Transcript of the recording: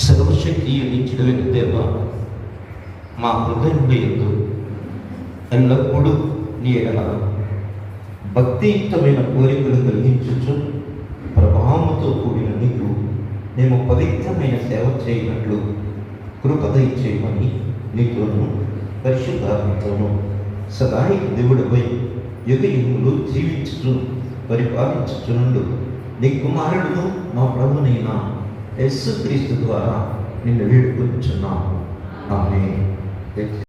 సర్వశక్తి నిత్యుడైన దేవ, మా హృదయంలో ఎందు ఎల్లప్పుడూ నీ ఎడల భక్తియుక్తమైన కోరికలు కలిగించుచు ప్రభావముతో కూడిన నీకు మేము పవిత్రమైన సేవ చేయనట్లు కృప దయచేయమని నీతోనూ పరిశుద్ధాత్మతోనూ సదాయిక దేవుడపై యుగ యుగములు జీవించుచు పరిపాలించుచునుండు నీ కుమారుడును మా ప్రభునైన యేసుక్రీస్తు ద్వారా నిన్ను వేడుకొనుచున్నాము. ఆమేన్.